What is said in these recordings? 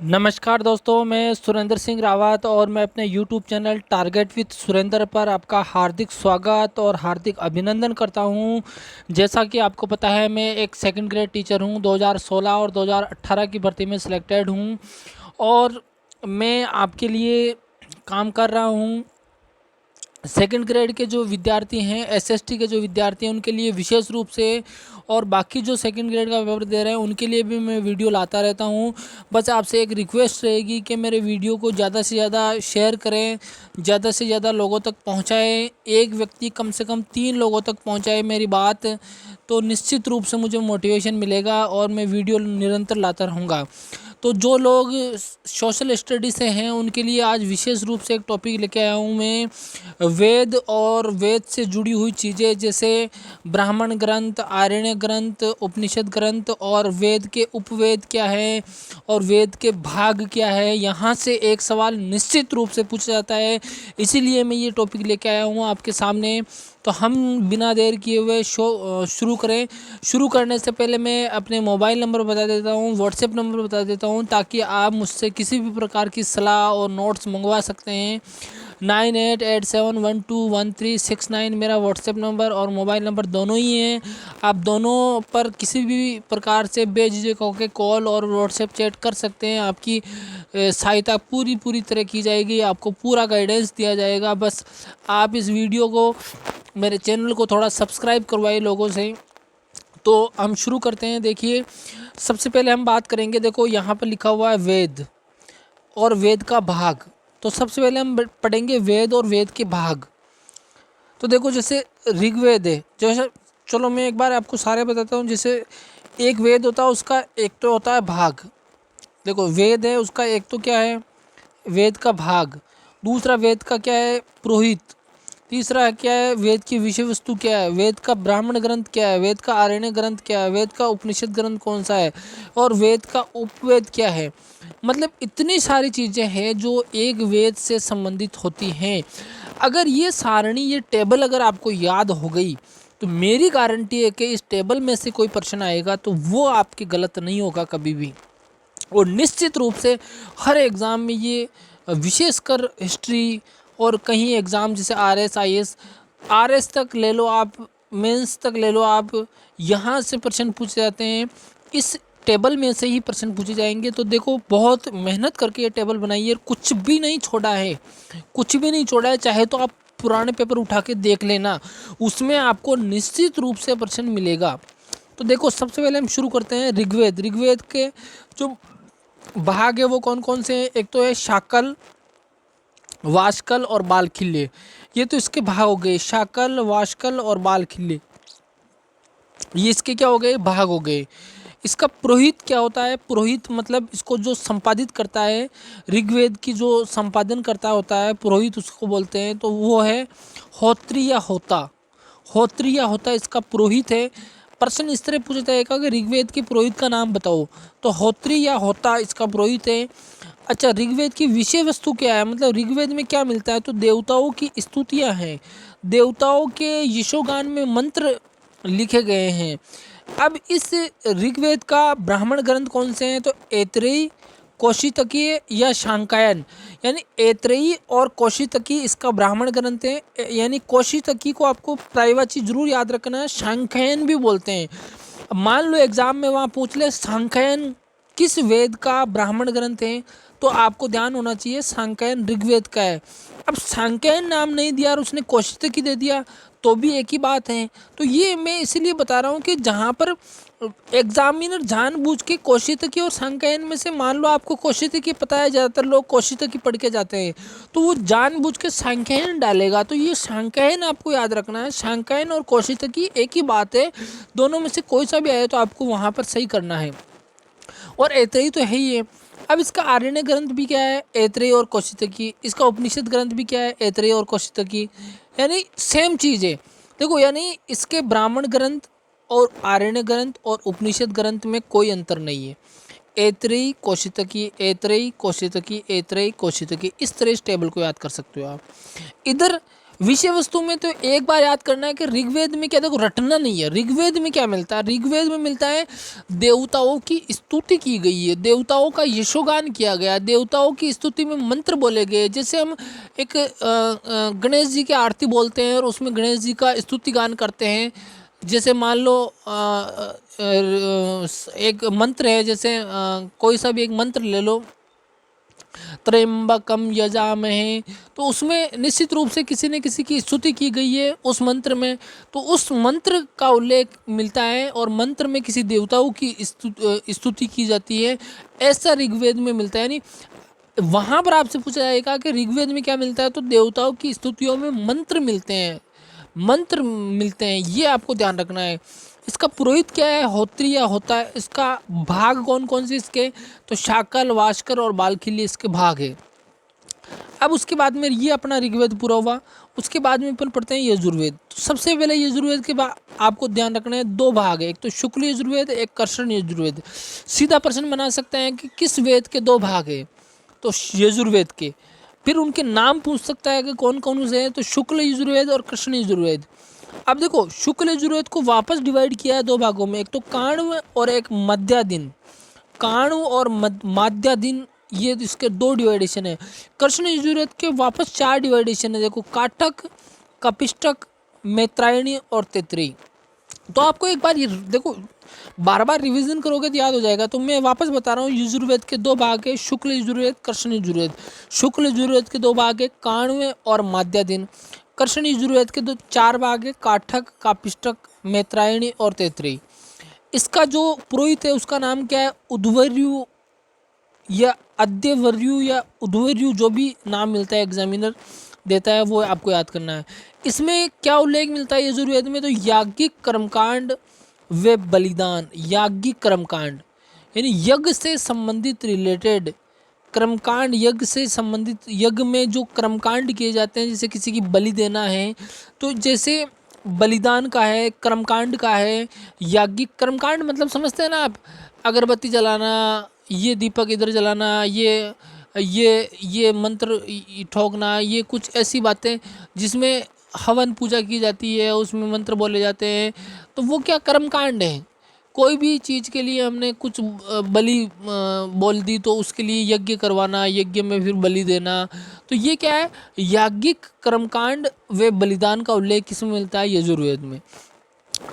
नमस्कार दोस्तों, मैं सुरेंद्र सिंह रावत और मैं अपने YouTube channel target with Surendra पर आपका हार्दिक स्वागत और हार्दिक अभिनंदन करता हूं। जैसा कि आपको पता है, मैं एक सेकंड ग्रेड टीचर हूं। 2016 और 2018 की भर्ती में सिलेक्टेड हूं और मैं आपके लिए काम कर रहा हूं। सेकंड ग्रेड के जो विद्यार्थी हैं, एसएसटी के जो विद्यार्थी हैं, उनके लिए विशेष रूप से, और बाकी जो सेकंड ग्रेड का पेपर दे रहे हैं उनके लिए भी मैं वीडियो लाता रहता हूं। बस आपसे एक रिक्वेस्ट रहेगी कि मेरे वीडियो को ज़्यादा से ज़्यादा शेयर करें, ज़्यादा से ज़्यादा लोगों तक पहुंचाएं। एक व्यक्ति कम से कम 3 लोगों तक पहुंचाए मेरी बात, तो निश्चित रूप से मुझे मोटिवेशन मिलेगा और मैं वीडियो निरंतर लाता रहूँगा। तो जो लोग सोशल स्टडी से हैं उनके लिए आज विशेष रूप से एक टॉपिक लेके आया हूँ मैं। वेद और वेद से जुड़ी हुई चीज़ें, जैसे ब्राह्मण ग्रंथ, आरण्य ग्रंथ, उपनिषद ग्रंथ, और वेद के उपवेद क्या है और वेद के भाग क्या है। यहाँ से एक सवाल निश्चित रूप से पूछा जाता है, इसीलिए मैं ये टॉपिक लेके आया हूँ आपके सामने। तो हम बिना देर किए हुए शुरू करें। शुरू करने से पहले मैं अपने मोबाइल नंबर बता देता हूँ, व्हाट्सएप नंबर बता देता हूँ, ताकि आप मुझसे किसी भी प्रकार की सलाह और नोट्स मंगवा सकते हैं। 9887121369 मेरा व्हाट्सएप नंबर और मोबाइल नंबर दोनों ही हैं। आप दोनों पर किसी भी प्रकार से बेझिझक होकर कॉल और व्हाट्सएप चैट कर सकते हैं। आपकी सहायता पूरी तरह की जाएगी, आपको पूरा गाइडेंस दिया जाएगा। बस आप इस वीडियो को, मेरे चैनल को थोड़ा सब्सक्राइब करवाइए लोगों से। तो हम शुरू करते हैं। देखिए, सबसे पहले हम बात करेंगे, देखो यहाँ पर लिखा हुआ है वेद और वेद का भाग। तो सबसे पहले हम पढ़ेंगे वेद और वेद के भाग। तो देखो, जैसे ऋग्वेद है, जैसे, चलो मैं एक बार आपको सारे बताता हूँ। जैसे एक वेद होता है, उसका एक तो होता है भाग। देखो, वेद है, उसका एक तो क्या है, वेद का भाग। दूसरा वेद का क्या है, पुरोहित। तीसरा क्या है, वेद की विषय वस्तु क्या है, वेद का ब्राह्मण ग्रंथ क्या है, वेद का आरण्य ग्रंथ क्या है, वेद का उपनिषद ग्रंथ कौन सा है, और वेद का उपवेद क्या है। मतलब इतनी सारी चीज़ें हैं जो एक वेद से संबंधित होती हैं। अगर ये सारणी, ये टेबल अगर आपको याद हो गई, तो मेरी गारंटी है कि इस टेबल में से कोई प्रश्न आएगा तो वो आपके गलत नहीं होगा कभी भी। और निश्चित रूप से हर एग्ज़ाम में ये, विशेषकर हिस्ट्री और कहीं एग्ज़ाम जैसे आरएस, आईएएस, आरएस तक ले लो आप, मेंस तक ले लो आप, यहाँ से प्रश्न पूछे जाते हैं। इस टेबल में से ही प्रश्न पूछे जाएंगे। तो देखो, बहुत मेहनत करके ये टेबल बनाई है, कुछ भी नहीं छोड़ा है, कुछ भी नहीं छोड़ा है। चाहे तो आप पुराने पेपर उठा के देख लेना, उसमें आपको निश्चित रूप से प्रश्न मिलेगा। तो देखो, सबसे पहले हम शुरू करते हैं ऋग्वेद। ऋग्वेद के जो भाग है वो कौन कौन से हैं। एक तो है शाकल, वाशकल और बालखिल्य। ये तो इसके भाग हो गए, शाकल, वाशकल और बालखिल्य, ये इसके क्या हो गए, भाग हो गए। इसका पुरोहित क्या होता है, पुरोहित मतलब इसको जो संपादित करता है, ऋग्वेद की जो संपादन करता होता है, पुरोहित उसको बोलते हैं। तो वो है होत्री या होता। होत्री या होता इसका पुरोहित है। प्रश्न इस तरह पूछा जाएगा कि ऋग्वेद के पुरोहित का नाम बताओ, तो होत्री या होता इसका पुरोहित है। अच्छा, ऋग्वेद की विषय वस्तु क्या है, मतलब ऋग्वेद में क्या मिलता है, तो देवताओं की स्तुतियाँ हैं, देवताओं के यशोगान में मंत्र लिखे गए हैं। अब इस ऋग्वेद का ब्राह्मण ग्रंथ कौन से हैं, तो ऐतरेयी, कौशितकीय या शांकायन। यानी ऐतरेयी और कौशितकी इसका ब्राह्मण ग्रंथ है। यानी कौशितकी को आपको प्रायवाची जरूर याद रखना है, शांकायन भी बोलते हैं। मान लो एग्जाम में वहाँ पूछ ले शांकायन किस वेद का ब्राह्मण ग्रंथ है, तो आपको ध्यान होना चाहिए सांकायन ऋग्वेद का है। अब सांकायन नाम नहीं दिया और उसने कौशितकी दे दिया, तो भी एक ही बात है। तो ये मैं इसीलिए बता रहा हूँ कि जहाँ पर एग्जामिनर जानबूझ के कौशितकी और सांकायन में से, मान लो आपको कौशितकी पता है, ज़्यादातर लोग कौशितकी पढ़ के जाते हैं, तो वो जानबूझ के सांकायन डालेगा। तो ये सांकायन आपको याद रखना है, सांकायन और कौशितकी एक ही बात है। दोनों में से कोई सा भी आए तो आपको वहाँ पर सही करना है। और ऐतरेयी तो है ही है। अब इसका आरण्य ग्रंथ भी क्या है, ऐतरेयी और कौशितकी। इसका उपनिषद ग्रंथ भी क्या है, ऐतरेयी और कौशितकी। यानी सेम चीज़ है। देखो, यानी इसके ब्राह्मण ग्रंथ और आरण्य ग्रंथ और उपनिषद ग्रंथ में कोई अंतर नहीं है। ऐतरेयी कौशितकी, ऐतरेयी कौशितकी, ऐतरेयी कौशितकी, इस तरह इस टेबल को याद कर सकते हो आप। इधर विषय वस्तु में तो एक बार याद करना है कि ऋग्वेद में क्या, देखो रटना नहीं है। ऋग्वेद में क्या मिलता है, ऋग्वेद में मिलता है देवताओं की स्तुति की गई है, देवताओं का यशोगान किया गया, देवताओं की स्तुति में मंत्र बोले गए। जैसे हम एक गणेश जी की आरती बोलते हैं और उसमें गणेश जी का स्तुति गान करते हैं। जैसे मान लो एक मंत्र है, जैसे कोई सा भी एक मंत्र ले लो, त्र्यंबकम यजामहे, तो उसमें निश्चित रूप से किसी न किसी की स्तुति की गई है उस मंत्र में, तो उस मंत्र का उल्लेख मिलता है और मंत्र में किसी देवताओं की स्तुति की जाती है, ऐसा ऋग्वेद में मिलता है। यानी वहाँ पर आपसे पूछा जाएगा कि ऋग्वेद में क्या मिलता है, तो देवताओं की स्तुतियों में मंत्र मिलते हैं, मंत्र मिलते हैं, ये आपको ध्यान रखना है। इसका पुरोहित क्या है, होत्री या होता है। इसका भाग कौन कौन से इसके, तो शाकल, वास्कर और बालखिल्य इसके भाग है। अब उसके बाद में ये अपना ऋग्वेद पूरा हुआ। उसके बाद में अपन पढ़ते हैं यजुर्वेद। तो सबसे पहले यजुर्वेद के बाद आपको ध्यान रखना है, दो भाग है, एक तो शुक्ल यजुर्वेद, एक कृष्ण यजुर्वेद। सीधा प्रश्न बना सकते हैं कि किस वेद के दो भाग है, तो यजुर्वेद के। फिर उनके नाम पूछ सकता है कि कौन कौन से हैं, तो शुक्ल यजुर्वेद और कृष्ण यजुर्वेद। अब देखो शुक्ल यजुर्वेद को वापस डिवाइड किया है दो भागों में, एक तो काण्व और एक मध्यादिन। काण्व और माध्यादिन, ये इसके दो डिवाइडेशन है। कृष्ण यजुर्वेद के वापस चार डिवाइडेशन है, देखो काटक, कपिष्टक, मैत्रायणी और तैत्तिरीय। तो आपको एक बार ये देखो, बार बार रिवीजन करोगे तो याद हो जाएगा। तो मैं वापस बता रहा हूँ, यजुर्वेद के दो भाग है, शुक्ल यजुर्वेद, कृष्ण यजुर्वेद। शुक्ल यजुर्वेद के दो भाग है, काण्व और माध्यादिन। कृष्ण यजुर्वेद के दो चार भाग है, काठक, कापिष्टक, मैत्रायणी और तैत्तिरीय। इसका जो पुरोहित है उसका नाम क्या है, उद्वर्यु या अद्यवर्यु या उद्वर्यु, जो भी नाम मिलता है एग्जामिनर देता है वो आपको याद करना है। इसमें क्या उल्लेख मिलता है यजुर्वेद में, तो याज्ञिक कर्मकांड व बलिदान। याज्ञिक कर्मकांड यानी यज्ञ से संबंधित रिलेटेड कर्मकांड, यज्ञ से संबंधित, यज्ञ में जो कर्मकांड किए जाते हैं, जैसे किसी की बलि देना है, तो जैसे बलिदान का है, कर्मकांड का है। याज्ञिक कर्मकांड मतलब समझते हैं ना आप, अगरबत्ती जलाना, ये दीपक इधर जलाना, ये मंत्र ठोकना, ये कुछ ऐसी बातें जिसमें हवन पूजा की जाती है, उसमें मंत्र बोले जाते हैं, तो वो क्या कर्मकांड है। कोई भी चीज़ के लिए हमने कुछ बलि बोल दी तो उसके लिए यज्ञ करवाना, यज्ञ में फिर बलि देना, तो ये क्या है, याज्ञिक कर्मकांड व बलिदान का उल्लेख किसमें मिलता है, यजुर्वेद में।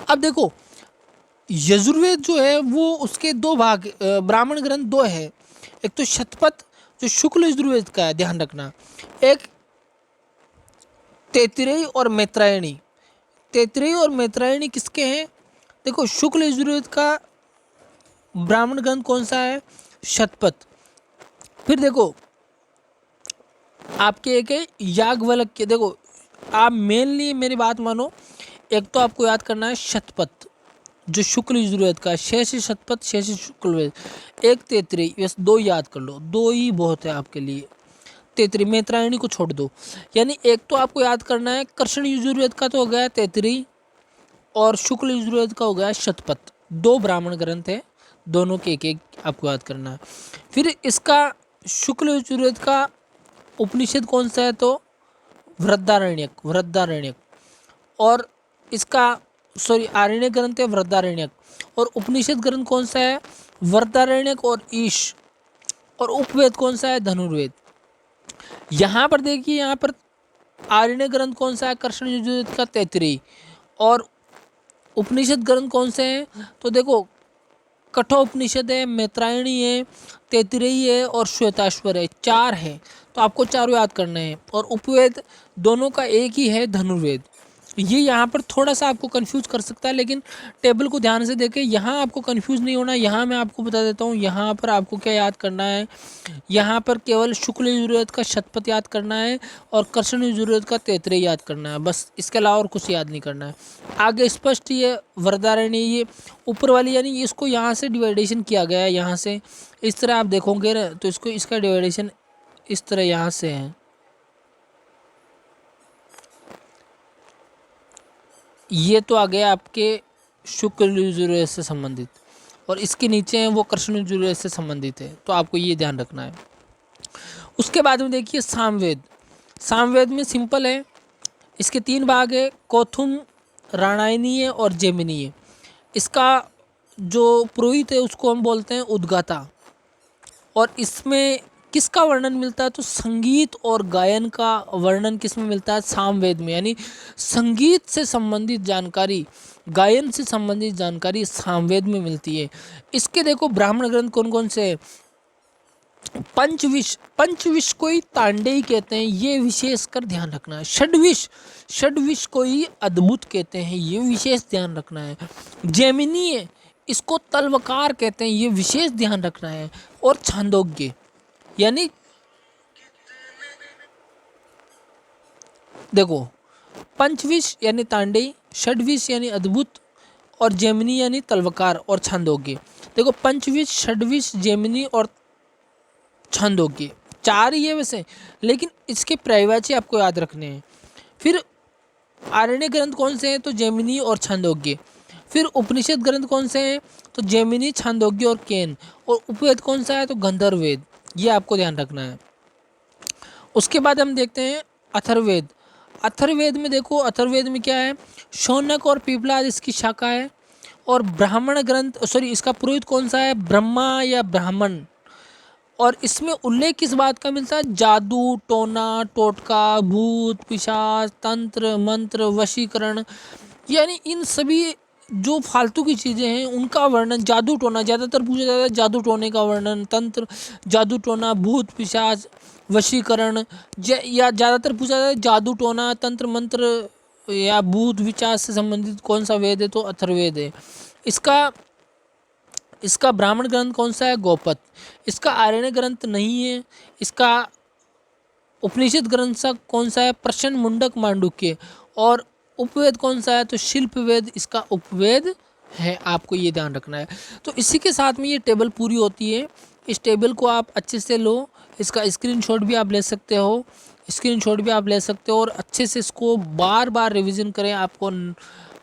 अब देखो यजुर्वेद जो है वो उसके दो भाग, ब्राह्मण ग्रंथ दो है, एक तो शतपथ जो शुक्ल यजुर्वेद का है, ध्यान रखना, एक तैत्तिरीय और मैत्रायणी। तैत्तिरीय और मैत्रायणी किसके हैं, देखो शुक्ल यजुर्वेद का ब्राह्मण ग्रंथ कौन सा है, शतपथ। फिर देखो आपके एक है याज्ञवल्क्य। देखो आप मेनली मेरी बात मानो, एक तो आपको याद करना है शतपथ जो शुक्ल यजुर्वेद का, शेष शतपथ, शेष शुक्लवेद, एक तैत्तिरीय, बस दो याद कर लो, दो ही बहुत है आपके लिए। तैत्तिरीय, मैत्रायणी को छोड़ दो। यानी एक तो आपको याद करना है कृष्ण यजुर्वेद का तो हो गया तैत्तिरीय, और शुक्ल यजुर्वेद का हो गया शतपथ। दो ब्राह्मण ग्रंथ है, दोनों के एक एक आपको याद करना है। फिर इसका शुक्ल यजुर्वेद का उपनिषद कौन सा है, तो वृद्धारण्यक, वृद्धारण्यक। और इसका आरण्यक ग्रंथ है वृद्धारण्यक, और उपनिषद ग्रंथ कौन सा है, वृद्धारण्यक और ईश। और उपवेद कौन सा है, धनुर्वेद। यहाँ पर देखिए, यहाँ पर आरण्यक ग्रंथ कौन सा है, कृष्ण यजुर्वेद का तैत्तिरीय। और उपनिषद ग्रंथ कौन से हैं, तो देखो कठोपनिषद है, मैत्रायणी है, तैत्तिरीय है और श्वेताश्वर है, चार है। तो आपको चारों याद करने हैं। और उपवेद दोनों का एक ही है, धनुर्वेद। ये यहाँ पर थोड़ा सा आपको कंफ्यूज कर सकता है, लेकिन टेबल को ध्यान से देखें, यहाँ आपको कंफ्यूज नहीं होना। यहाँ मैं आपको बता देता हूँ, यहाँ पर आपको क्या याद करना है, यहाँ पर केवल शुक्ल यजुर्वेद का शतपथ याद करना है और कृष्ण यजुर्वेद का तैत्तिरीय याद करना है, बस। इसके अलावा और कुछ याद नहीं करना है। आगे स्पष्ट ये वृद्धारण्य, ये ऊपर वाली, यानी इसको यहाँ से डिवाइडेशन किया गया है, यहाँ से इस तरह आप देखोगे ना, तो इसको, इसका डिवाइडेशन इस तरह यहाँ से है। ये तो आ गया आपके शुक्ल यजुर्वेद से संबंधित, और इसके नीचे हैं वो कृष्ण यजुर्वेद से संबंधित है, तो आपको ये ध्यान रखना है। उसके बाद में देखिए सामवेद। सामवेद में सिंपल है, इसके 3 भाग है, कौथुम, राणायनीय और जेमिनीय। इसका जो पुरोहित है उसको हम बोलते हैं उद्गाता। और इसमें किसका वर्णन मिलता है, तो संगीत और गायन का वर्णन किसमें मिलता है, सामवेद में। यानी संगीत से संबंधित जानकारी, गायन से संबंधित जानकारी सामवेद में मिलती है। इसके देखो ब्राह्मण ग्रंथ कौन कौन से हैं, पंचविश, पंचविश को ही तांडेय कहते हैं, ये विशेष कर ध्यान रखना है। षड्विश, षड्विश को ही अद्भुत कहते हैं, ये विशेष ध्यान रखना है। जैमिनीय, इसको तलवकार कहते हैं, ये विशेष ध्यान रखना है। और छांदोग्य, यानी देखो पंचविश यानी तांडेय, षड्विश यानी अद्भुत, और जैमिनी यानी तलवकार, और छांदोग्य। देखो पंचविश, षड्विश, जैमिनी और छांदोग्य 4 ही है वैसे, लेकिन इसके पर्यायवाची आपको याद रखने हैं। फिर आरण्य ग्रंथ कौन से हैं, तो जैमिनी और छांदोग्य। फिर उपनिषद ग्रंथ कौन से हैं, तो जैमिनी, छांदोग्य और केन। और उपवेद कौन सा है, तो गंधर्ववेद, ये आपको ध्यान रखना है। उसके बाद हम देखते हैं अथर्ववेद। अथर्ववेद में देखो, अथर्ववेद में क्या है, शौनक और पीपलाद इसकी शाखा है। और ब्राह्मण ग्रंथ, सॉरी, इसका पुरोहित कौन सा है, ब्रह्मा या ब्राह्मण। और इसमें उल्लेख किस बात का मिलता है, जादू, टोना, टोटका, भूत, पिशाच, तंत्र, मंत्र, वशीकरण, यानी इन सभी जो फालतू की चीज़ें हैं उनका वर्णन। जादू टोना ज़्यादातर पूछा जाता है, जादू टोने का वर्णन, तंत्र, जादू टोना, भूत पिशाच, वशीकरण, या ज़्यादातर पूछा जाता है जादू टोना, तंत्र मंत्र या भूत विचार से संबंधित कौन सा वेद है, तो अथर्ववेद है। इसका ब्राह्मण ग्रंथ कौन सा है, गोपत। इसका आरण्य ग्रंथ नहीं है। इसका उपनिषद ग्रंथ सा कौन सा है, प्रश्न, मुंडक, मांडुक्य। और उपवेद कौन सा है, तो शिल्प वेद इसका उपवेद है, आपको ये ध्यान रखना है। तो इसी के साथ में ये टेबल पूरी होती है। इस टेबल को आप अच्छे से लो, इसका स्क्रीनशॉट भी आप ले सकते हो, स्क्रीनशॉट भी आप ले सकते हो, और अच्छे से इसको बार बार रिवीजन करें। आपको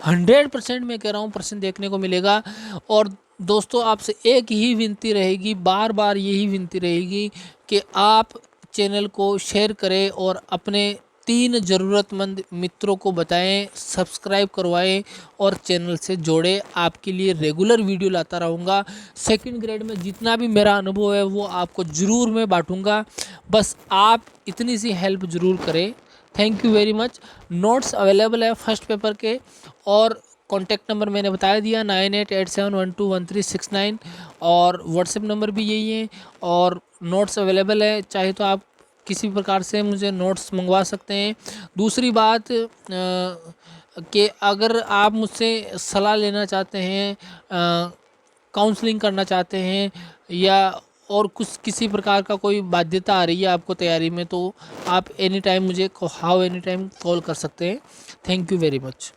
100% मैं कह रहा हूँ प्रश्न देखने को मिलेगा। और दोस्तों आपसे एक ही विनती रहेगी, बार बार यही विनती रहेगी कि आप चैनल को शेयर करें और अपने 3 ज़रूरतमंद मित्रों को बताएं, सब्सक्राइब करवाएं और चैनल से जोड़ें। आपके लिए रेगुलर वीडियो लाता रहूँगा। सेकंड ग्रेड में जितना भी मेरा अनुभव है वो आपको ज़रूर मैं बांटूँगा, बस आप इतनी सी हेल्प ज़रूर करें। Thank you very much. Notes available है फर्स्ट पेपर के, और कॉन्टैक्ट नंबर मैंने बता दिया 9887121369, और व्हाट्सएप नंबर भी यही है। और नोट्स अवेलेबल है, चाहे तो आप किसी प्रकार से मुझे नोट्स मंगवा सकते हैं। दूसरी बात कि अगर आप मुझसे सलाह लेना चाहते हैं, काउंसलिंग करना चाहते हैं, या और कुछ किसी प्रकार का कोई बाध्यता आ रही है आपको तैयारी में, तो आप एनी टाइम मुझे एनी टाइम कॉल कर सकते हैं। Thank you very much.